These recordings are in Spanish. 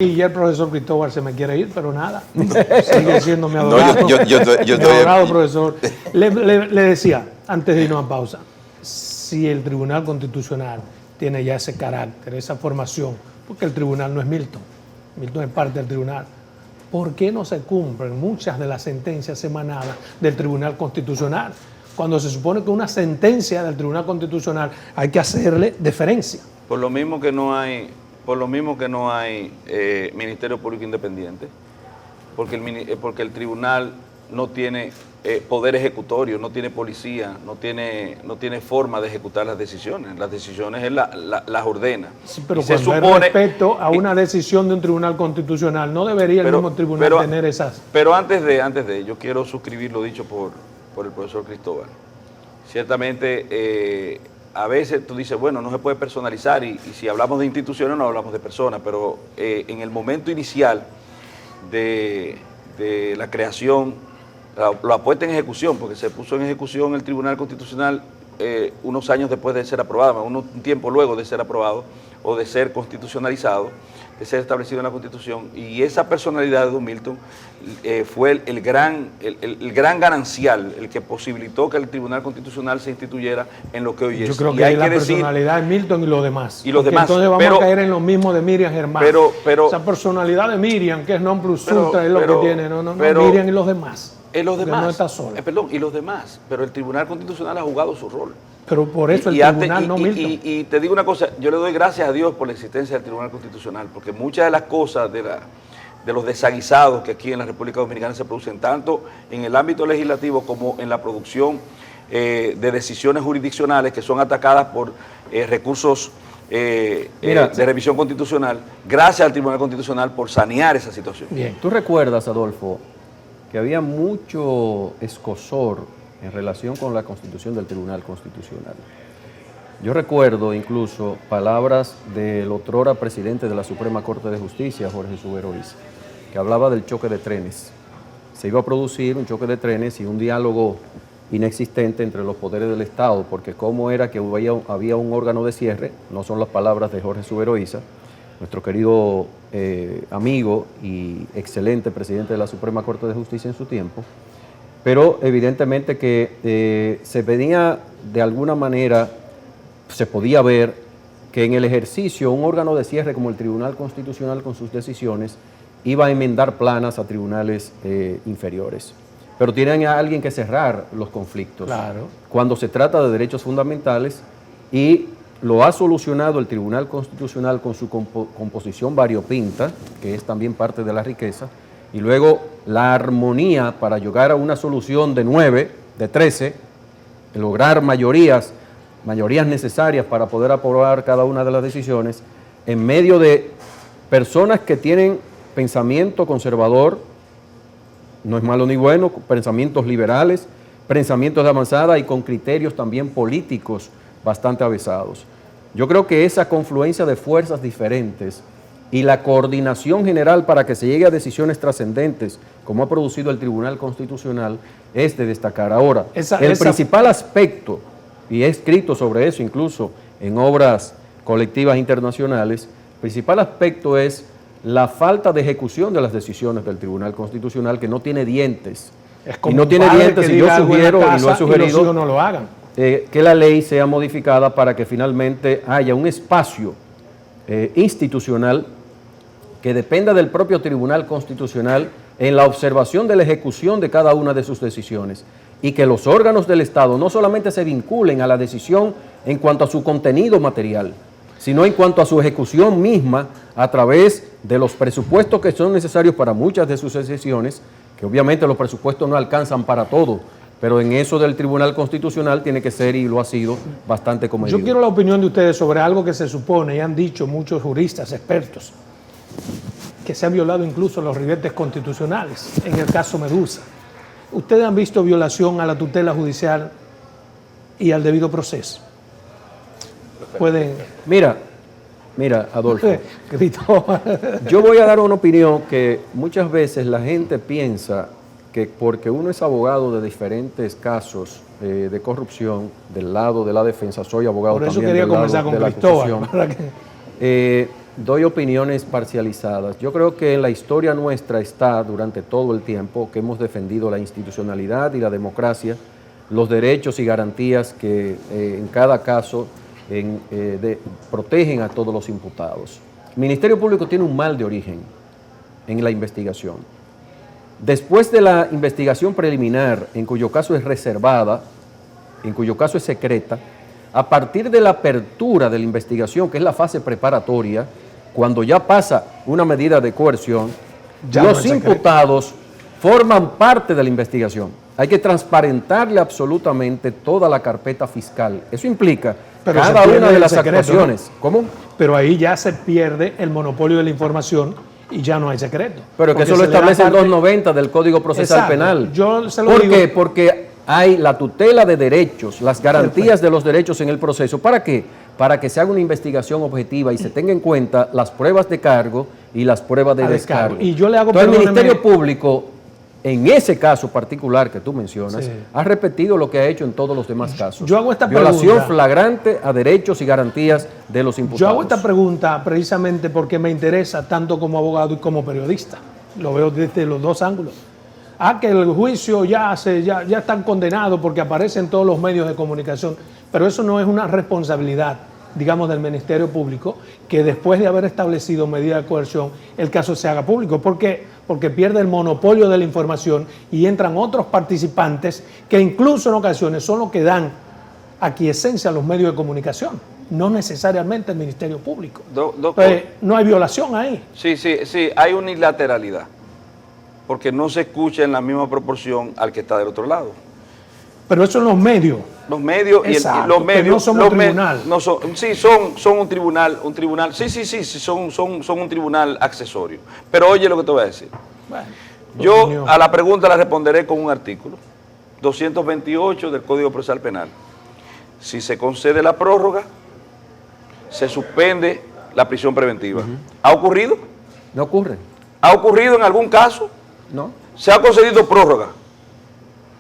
Y ya el profesor Cristóbal se me quiere ir, pero nada, sigue siendo mi adorado, No, yo mi adorado profesor. Le decía, antes de irnos a pausa, si el Tribunal Constitucional tiene ya ese carácter, esa formación, porque el tribunal no es Milton, Milton es parte del tribunal, ¿por qué no se cumplen muchas de las sentencias emanadas del Tribunal Constitucional? Cuando se supone que una sentencia del Tribunal Constitucional hay que hacerle deferencia. Por lo mismo que no hay Ministerio Público Independiente, porque el tribunal no tiene poder ejecutorio, no tiene policía, no tiene forma de ejecutar las decisiones. Las decisiones él las ordena. Sí, pero cuando hay respecto a una decisión de un tribunal constitucional, ¿no debería el mismo tribunal tener esas? Pero antes de, yo quiero suscribir lo dicho por el profesor Cristóbal. Ciertamente, a veces tú dices, bueno, no se puede personalizar y si hablamos de instituciones no hablamos de personas, pero en el momento inicial de la creación, la puesta en ejecución, porque se puso en ejecución el Tribunal Constitucional unos años después de ser aprobado, un tiempo luego de ser aprobado o de ser constitucionalizado, de ser establecido en la Constitución, y esa personalidad de Don Milton fue el gran ganancial, el que posibilitó que el Tribunal Constitucional se instituyera en lo que hoy es. Yo creo que hay la personalidad de Milton y los demás. Y los demás. Entonces vamos a caer en lo mismo de Miriam Germán. Esa personalidad de Miriam, que es non plus ultra, es lo que tiene. No, Miriam y los demás. Los demás. No está sola. Perdón, y los demás. Pero el Tribunal Constitucional ha jugado su rol. Pero por eso el tribunal, no Milton. Y te digo una cosa, yo le doy gracias a Dios por la existencia del Tribunal Constitucional, porque muchas de las cosas de los desaguisados que aquí en la República Dominicana se producen, tanto en el ámbito legislativo como en la producción de decisiones jurisdiccionales que son atacadas por recursos de revisión constitucional, gracias al Tribunal Constitucional por sanear esa situación. Bien. ¿Tú recuerdas, Adolfo, que había mucho escozor en relación con la constitución del Tribunal Constitucional? Yo recuerdo incluso palabras del otrora presidente de la Suprema Corte de Justicia, Jorge Suberoiza, que hablaba del choque de trenes. Se iba a producir un choque de trenes y un diálogo inexistente entre los poderes del Estado, porque cómo era que había un órgano de cierre, no son las palabras de Jorge Suberoiza, nuestro querido amigo y excelente presidente de la Suprema Corte de Justicia en su tiempo, pero evidentemente que se venía de alguna manera, se podía ver que en el ejercicio un órgano de cierre como el Tribunal Constitucional con sus decisiones iba a enmendar planas a tribunales inferiores. Pero tienen a alguien que cerrar los conflictos. Claro. Cuando se trata de derechos fundamentales, y lo ha solucionado el Tribunal Constitucional con su composición variopinta, que es también parte de la riqueza, y luego la armonía para llegar a una solución de 9, de 13, lograr mayorías necesarias para poder aprobar cada una de las decisiones, en medio de personas que tienen pensamiento conservador, no es malo ni bueno, pensamientos liberales, pensamientos de avanzada y con criterios también políticos bastante avesados. Yo creo que esa confluencia de fuerzas diferentes y la coordinación general para que se llegue a decisiones trascendentes, como ha producido el Tribunal Constitucional, es de destacar. Ahora, el principal aspecto, y he escrito sobre eso incluso en obras colectivas internacionales, el principal aspecto es la falta de ejecución de las decisiones del Tribunal Constitucional, que no tiene dientes. Y no tiene dientes, y yo sugiero, y lo he sugerido, no lo hagan. Que la ley sea modificada para que finalmente haya un espacio institucional que dependa del propio Tribunal Constitucional en la observación de la ejecución de cada una de sus decisiones, y que los órganos del Estado no solamente se vinculen a la decisión en cuanto a su contenido material, sino en cuanto a su ejecución misma a través de los presupuestos que son necesarios para muchas de sus decisiones, que obviamente los presupuestos no alcanzan para todo, pero en eso del Tribunal Constitucional tiene que ser, y lo ha sido, bastante comedido. Yo quiero la opinión de ustedes sobre algo que se supone, y han dicho muchos juristas, expertos, que se han violado incluso los ribetes constitucionales, en el caso Medusa. ¿Ustedes han visto violación a la tutela judicial y al debido proceso? Pueden... Mira, Adolfo, yo voy a dar una opinión que muchas veces la gente piensa que porque uno es abogado de diferentes casos de corrupción, del lado de la defensa, soy abogado también del lado de la acusación, doy opiniones parcializadas. Yo creo que en la historia nuestra está, durante todo el tiempo que hemos defendido la institucionalidad y la democracia, los derechos y garantías que en cada caso protegen a todos los imputados. El Ministerio Público tiene un mal de origen en la investigación. Después de la investigación preliminar, en cuyo caso es reservada, en cuyo caso es secreta, a partir de la apertura de la investigación, que es la fase preparatoria, cuando ya pasa una medida de coerción, Ya los no es secreto. imputados forman parte de la investigación. Hay que transparentarle absolutamente toda la carpeta fiscal. Eso implica Pero cada se pierde una de el las secreto, actuaciones. ¿Cómo? Pero ahí ya se pierde el monopolio de la información y ya no hay secreto. Pero que Porque eso lo se le da establece el parte- 290 del Código Procesal Exacto. Penal. Yo se lo ¿Por digo. qué? Porque hay la tutela de derechos, las garantías de los derechos en el proceso. ¿Para qué? Para que se haga una investigación objetiva y se tenga en cuenta las pruebas de cargo y las pruebas de A descargo. descargo. Y yo le hago, Entonces, el perdóneme- Ministerio Público, en ese caso particular que tú mencionas, Sí. ha repetido lo que ha hecho en todos los demás casos. Yo hago esta Violación pregunta. flagrante a derechos y garantías de los imputados. Yo hago esta pregunta precisamente porque me interesa tanto como abogado y como periodista. Lo veo desde los dos ángulos. Que el juicio ya están condenados porque aparece en todos los medios de comunicación, pero eso no es una responsabilidad, digamos, del Ministerio Público, que después de haber establecido medida de coerción, el caso se haga público. ¿Por qué? Porque pierde el monopolio de la información y entran otros participantes que incluso en ocasiones son los que dan aquiescencia a los medios de comunicación, no necesariamente el Ministerio Público. Entonces, no hay violación ahí. Sí, hay unilateralidad, porque no se escucha en la misma proporción al que está del otro lado. Pero eso en los medios. Los medios Exacto, y los que medios no somos los tribunal. no son, sí, son un tribunal, son un tribunal accesorio. Pero oye lo que te voy a decir. Bueno, Yo opinión. a la pregunta la responderé con un artículo 228 del Código Procesal Penal. Si se concede la prórroga, se suspende la prisión preventiva. ¿Ha ocurrido? ¿No ocurre? ¿Ha ocurrido en algún caso? ¿No? Se ha concedido prórroga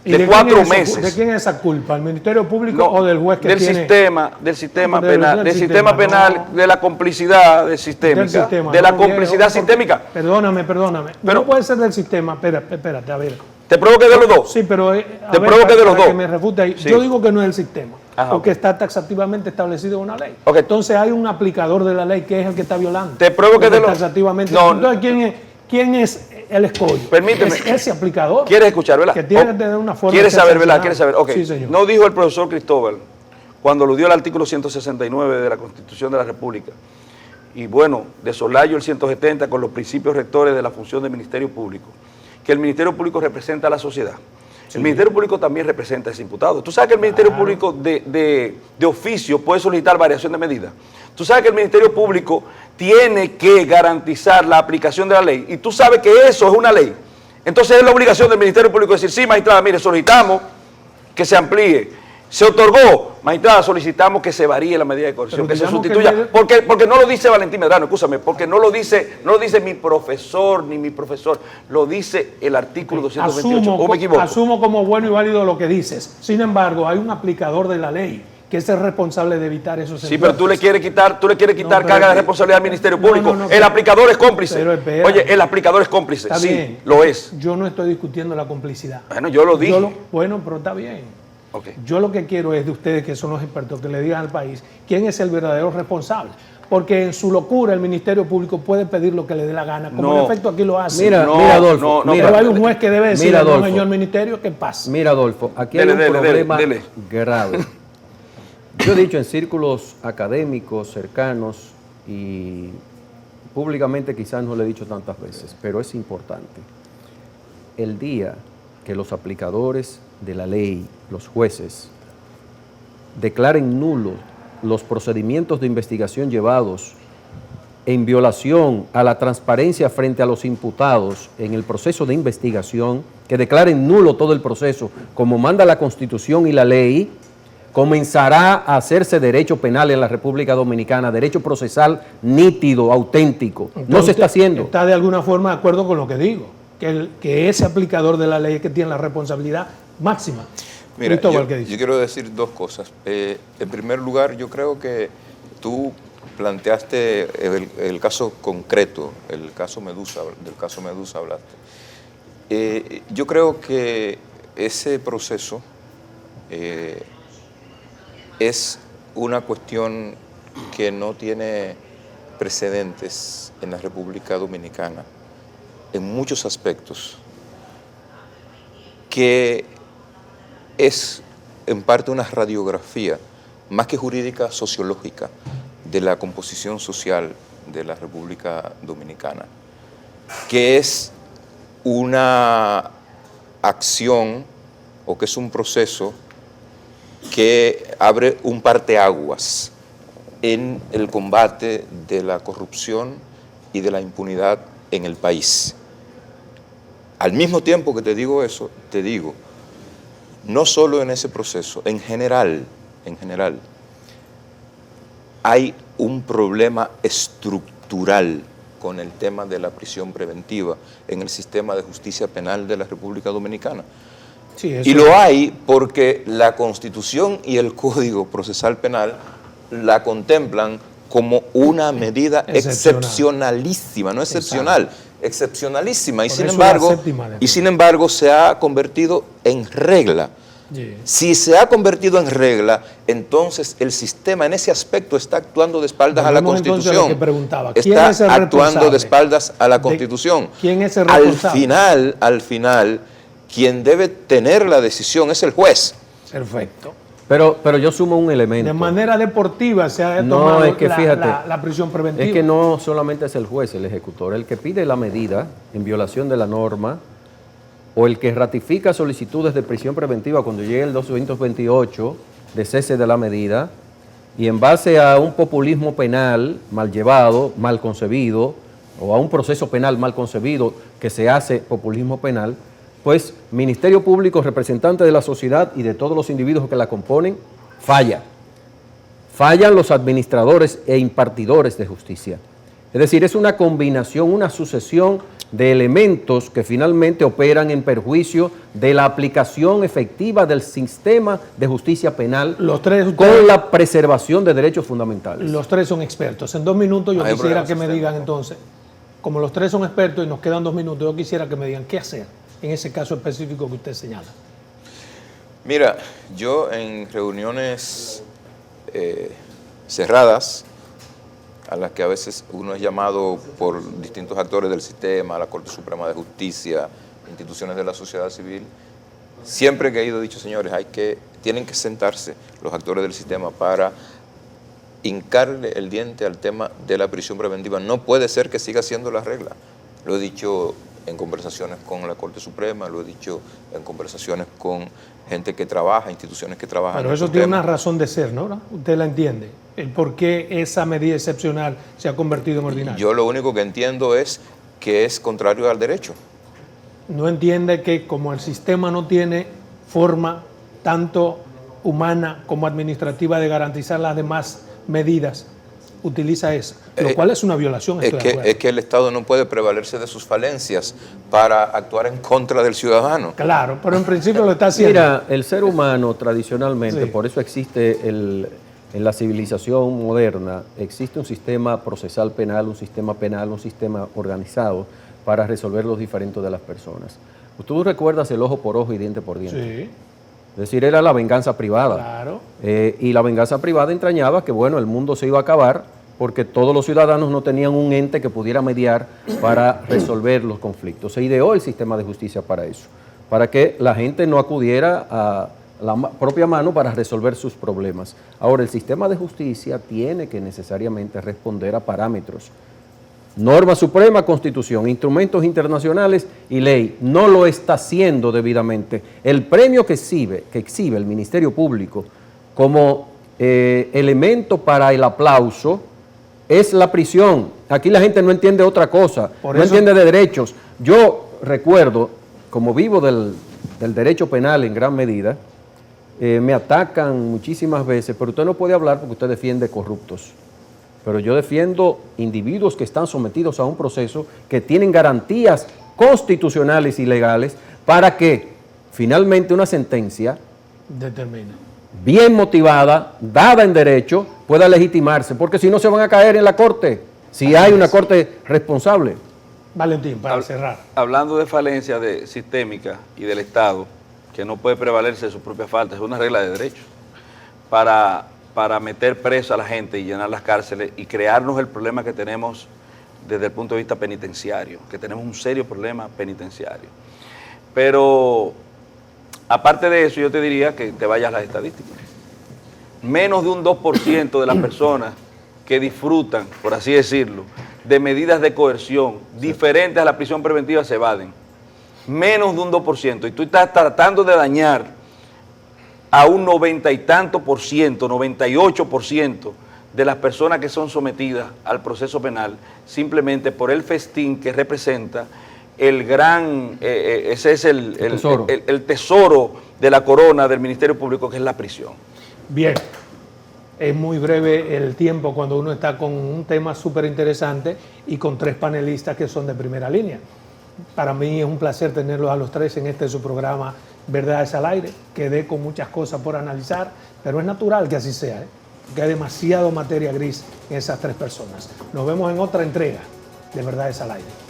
¿Y de quién 4 es esa- meses. ¿De quién es esa culpa? ¿El Ministerio Público No, o del juez que del tiene? sistema Del penal, del sistema sistema, penal, no. de la complicidad sistémica, Del sistema, de la no, complicidad porque- sistémica. Perdóname. Pero- No puede ser del sistema. Espérate, a ver. Te pruebo que es de los dos. Sí, pero Te pruebo que de los para dos. que me refute ahí. Sí. Yo digo que no es el sistema, Ajá, porque ok. está taxativamente establecido en una ley. Ok. Entonces hay un aplicador de la ley que es el que está violando. Te pruebo que Porque de los- taxativamente. No. Entonces, ¿quién es el escollo? Permíteme. Es ese aplicador. ¿Quieres escuchar, verdad? Que tiene O- que tener una forma ¿Quieres saber, verdad? excepcional. ¿Quieres saber? Ok. Sí, señor. No dijo el profesor Cristóbal, cuando lo dio el artículo 169 de la Constitución de la República, y bueno, de Solayo el 170 con los principios rectores de la función del Ministerio Público, que el Ministerio Público representa a la sociedad. El Ministerio Público también representa a ese imputado. Tú sabes que el Ministerio Público de oficio puede solicitar variación de medida. Tú sabes que el Ministerio Público tiene que garantizar la aplicación de la ley. Y tú sabes que eso es una ley. Entonces es la obligación del Ministerio Público decir, sí, magistrada, mire, solicitamos que se amplíe. Se otorgó, magistrada, solicitamos que se varíe la medida de coerción, Pero que se digamos que sustituya. el medio- Porque no lo dice Valentín Medrano, escúchame, porque no lo dice mi profesor ni mi profesor, lo dice el artículo 228. ¿O me equivoco? Asumo como bueno y válido lo que dices. Sin embargo, hay un aplicador de la ley que es el responsable de evitar esos Sí, pero tú le quieres quitar No, pero carga de es- responsabilidad al Ministerio No, Público. no, El pero- aplicador es cómplice. pero espera. Oye, el aplicador es cómplice. Está Sí, bien. lo es. Yo no estoy discutiendo la complicidad. Bueno, yo lo dije. Bueno, pero está bien. Ok. Yo lo que quiero es de ustedes, que son los expertos, que le digan al país quién es el verdadero responsable. Porque en su locura el Ministerio Público puede pedir lo que le dé la gana, como No. en efecto aquí lo hace. Mira, No, mira, Adolfo, no, mira, Pero hay un juez que debe decir, Mira, no, Adolfo. señor Ministerio, ¿qué pasa? Mira, Adolfo, aquí Dele, hay un dele, problema dele. grave. Yo he dicho en círculos académicos cercanos y públicamente quizás no lo he dicho tantas veces, pero es importante. El día que los aplicadores de la ley, los jueces, declaren nulos los procedimientos de investigación llevados en violación a la transparencia frente a los imputados en el proceso de investigación, que declaren nulo todo el proceso, como manda la Constitución y la ley, comenzará a hacerse derecho penal en la República Dominicana, derecho procesal nítido, auténtico. No Entonces, se está haciendo. Está de alguna forma de acuerdo con lo que digo, que ese aplicador de la ley es que tiene la responsabilidad máxima. Mira, Cristóbal, ¿qué dice? yo quiero decir dos cosas. En primer lugar, yo creo que tú planteaste el caso concreto, el caso Medusa, del caso Medusa hablaste. Yo creo que ese proceso es una cuestión que no tiene precedentes en la República Dominicana en muchos aspectos, que es en parte una radiografía, más que jurídica, sociológica, de la composición social de la República Dominicana, que es una acción o que es un proceso que abre un parteaguas en el combate de la corrupción y de la impunidad en el país. Al mismo tiempo que te digo eso, te digo, no solo en ese proceso, en general, hay un problema estructural con el tema de la prisión preventiva en el sistema de justicia penal de la República Dominicana. Sí, y lo hay porque la Constitución y el Código Procesal Penal la contemplan como una medida excepcionalísima, no excepcional, excepcionalísima, y sin embargo se ha convertido en regla. Yeah. Si se ha convertido en regla, entonces el sistema en ese aspecto está actuando de espaldas a la Constitución. Está actuando de espaldas a la Constitución. ¿Quién es el responsable? Al final, quien debe tener la decisión es el juez. Perfecto. Pero yo sumo un elemento. De manera deportiva se ha tomado la prisión preventiva. Es que no solamente es el juez, el ejecutor, el que pide la medida en violación de la norma o el que ratifica solicitudes de prisión preventiva cuando llegue el 228 de cese de la medida y en base a un populismo penal mal llevado, mal concebido o a un proceso penal mal concebido que se hace populismo penal, pues Ministerio Público, representante de la sociedad y de todos los individuos que la componen, falla. Fallan los administradores e impartidores de justicia. Es decir, es una combinación, una sucesión de elementos que finalmente operan en perjuicio de la aplicación efectiva del sistema de justicia penal con la preservación de derechos fundamentales. Los tres son expertos. En 2 minutos yo quisiera que me digan entonces, como los tres son expertos y nos quedan 2 minutos, yo quisiera que me digan qué hacer en ese caso específico que usted señala. Mira, yo en reuniones cerradas, a las que a veces uno es llamado por distintos actores del sistema, la Corte Suprema de Justicia, instituciones de la sociedad civil, siempre que he ido dicho, señores, tienen que sentarse los actores del sistema para hincarle el diente al tema de la prisión preventiva. No puede ser que siga siendo la regla. Lo he dicho en conversaciones con la Corte Suprema, lo he dicho en conversaciones con gente que trabaja, instituciones que trabajan. Pero eso tiene una razón de ser, ¿no? Usted la entiende. El por qué esa medida excepcional se ha convertido en ordinaria. Yo lo único que entiendo es que es contrario al derecho. No entiende que como el sistema no tiene forma tanto humana como administrativa de garantizar las demás medidas, utiliza esa, lo cual es una violación. Es que el Estado no puede prevalerse de sus falencias para actuar en contra del ciudadano. Claro, pero en principio lo está haciendo. Mira, el ser humano tradicionalmente, sí, por eso existe en la civilización moderna, existe un sistema procesal penal, un sistema organizado para resolver los diferentes de las personas. Tú recuerdas el ojo por ojo y diente por diente. Sí. Es decir, era la venganza privada. Claro. Y la venganza privada entrañaba que, bueno, el mundo se iba a acabar porque todos los ciudadanos no tenían un ente que pudiera mediar para resolver los conflictos. Se ideó el sistema de justicia para eso, para que la gente no acudiera a la propia mano para resolver sus problemas. Ahora, el sistema de justicia tiene que necesariamente responder a parámetros. Norma suprema, Constitución, instrumentos internacionales y ley. No lo está haciendo debidamente. El premio que exhibe el Ministerio Público como elemento para el aplauso es la prisión. Aquí la gente no entiende otra cosa, no entiende de derechos. Yo recuerdo, como vivo del derecho penal en gran medida, me atacan muchísimas veces, pero usted no puede hablar porque usted defiende corruptos. Pero yo defiendo individuos que están sometidos a un proceso que tienen garantías constitucionales y legales para que finalmente una sentencia bien motivada, dada en derecho, pueda legitimarse, porque si no se van a caer en la corte, si hay una corte responsable. Valentín, para cerrar. Hablando de falencia sistémica y del Estado, que no puede prevalerse de sus propias faltas, es una regla de derecho, para meter preso a la gente y llenar las cárceles y crearnos el problema que tenemos desde el punto de vista penitenciario, que tenemos un serio problema penitenciario. Pero, aparte de eso, yo te diría que te vayas a las estadísticas. Menos de un 2% de las personas que disfrutan, por así decirlo, de medidas de coerción diferentes a la prisión preventiva se evaden. Menos de un 2%. Y tú estás tratando de dañar a un 90 y tanto por ciento, 98% de las personas que son sometidas al proceso penal, simplemente por el festín que representa el gran, ese es el tesoro de la corona del Ministerio Público, que es la prisión. Bien, es muy breve el tiempo cuando uno está con un tema súper interesante y con 3 panelistas que son de primera línea. Para mí es un placer tenerlos a los 3 en su programa Verdades al Aire. Quedé con muchas cosas por analizar, pero es natural que así sea, porque hay demasiado materia gris en esas 3 personas. Nos vemos en otra entrega de Verdades al Aire.